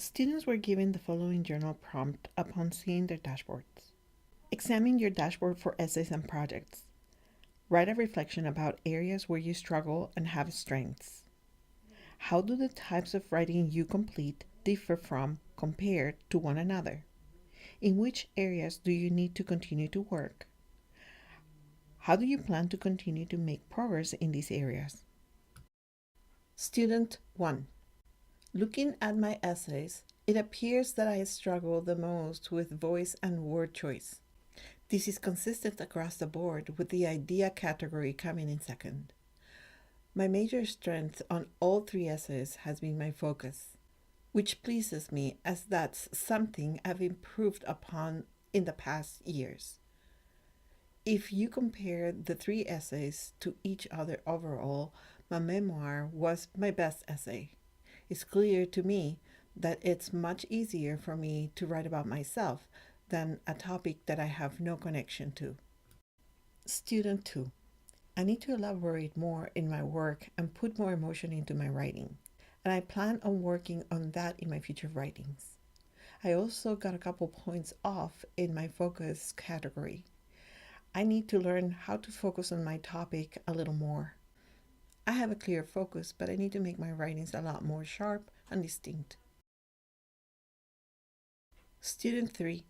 Students were given the following journal prompt upon seeing their dashboards. Examine your dashboard for essays and projects. Write a reflection about areas where you struggle and have strengths. How do the types of writing you complete differ from, compared to one another? In which areas do you need to continue to work? How do you plan to continue to make progress in these areas? Student 1. Looking at my essays, it appears that I struggle the most with voice and word choice. This is consistent across the board, with the idea category coming in second. My major strength on all three essays has been my focus, which pleases me as that's something I've improved upon in the past years. If you compare the three essays to each other overall, my memoir was my best essay. It's clear to me that it's much easier for me to write about myself than a topic that I have no connection to. Student 2. I need to elaborate more in my work and put more emotion into my writing, and I plan on working on that in my future writings. I also got a couple points off in my focus category. I need to learn how to focus on my topic a little more. I have a clear focus, but I need to make my writings a lot more sharp and distinct. Student 3.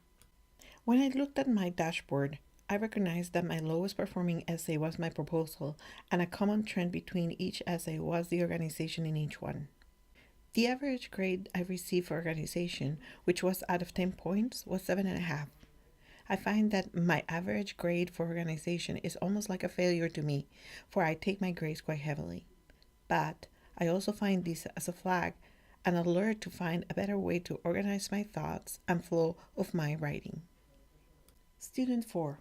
When I looked at my dashboard, I recognized that my lowest performing essay was my proposal, and a common trend between each essay was the organization in each one. The average grade I received for organization, which was out of 10 points, was 7.5. I find that my average grade for organization is almost like a failure to me, for I take my grades quite heavily. But I also find this as a flag, an alert to find a better way to organize my thoughts and flow of my writing. Student 4.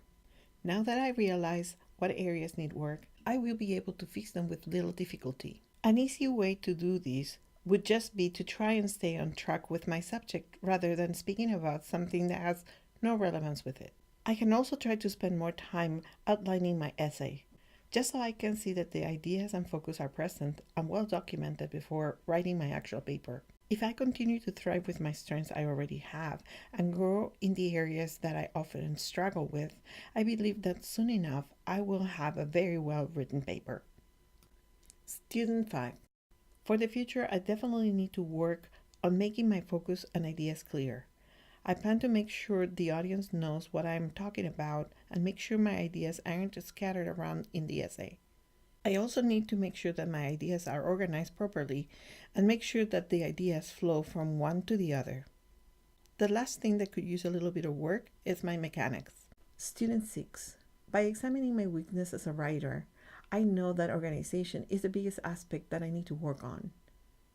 Now that I realize what areas need work, I will be able to fix them with little difficulty. An easy way to do this would just be to try and stay on track with my subject rather than speaking about something that has no relevance with it. I can also try to spend more time outlining my essay, just so I can see that the ideas and focus are present and well documented before writing my actual paper. If I continue to thrive with my strengths I already have and grow in the areas that I often struggle with, I believe that soon enough I will have a very well written paper. Student 5. For the future, I definitely need to work on making my focus and ideas clear. I plan to make sure the audience knows what I'm talking about and make sure my ideas aren't scattered around in the essay. I also need to make sure that my ideas are organized properly and make sure that the ideas flow from one to the other. The last thing that could use a little bit of work is my mechanics. Student 6. By examining my weakness as a writer, I know that organization is the biggest aspect that I need to work on.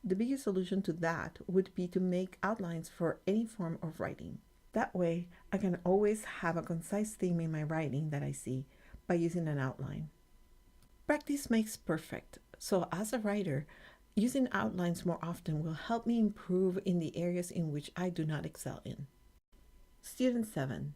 The biggest solution to that would be to make outlines for any form of writing. That way, I can always have a concise theme in my writing that I see by using an outline. Practice makes perfect, so as a writer, using outlines more often will help me improve in the areas in which I do not excel in. Student 7.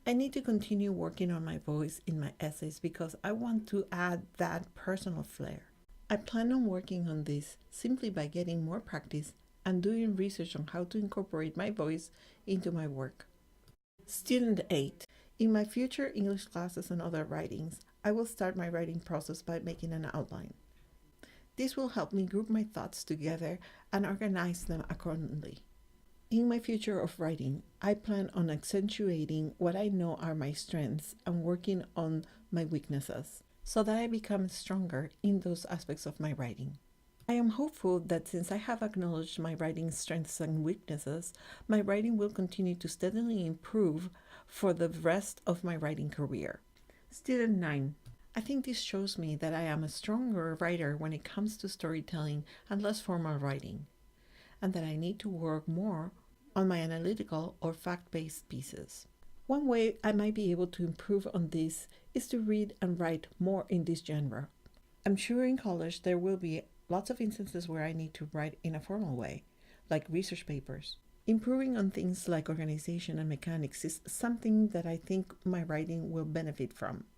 I need to continue working on my voice in my essays because I want to add that personal flair. I plan on working on this simply by getting more practice and doing research on how to incorporate my voice into my work. Student 8. In my future English classes and other writings, I will start my writing process by making an outline. This will help me group my thoughts together and organize them accordingly. In my future of writing, I plan on accentuating what I know are my strengths and working on my weaknesses, so that I become stronger in those aspects of my writing. I am hopeful that since I have acknowledged my writing strengths and weaknesses, my writing will continue to steadily improve for the rest of my writing career. Student 9. I think this shows me that I am a stronger writer when it comes to storytelling and less formal writing, and that I need to work more on my analytical or fact-based pieces. One way I might be able to improve on this is to read and write more in this genre. I'm sure in college there will be lots of instances where I need to write in a formal way, like research papers. Improving on things like organization and mechanics is something that I think my writing will benefit from.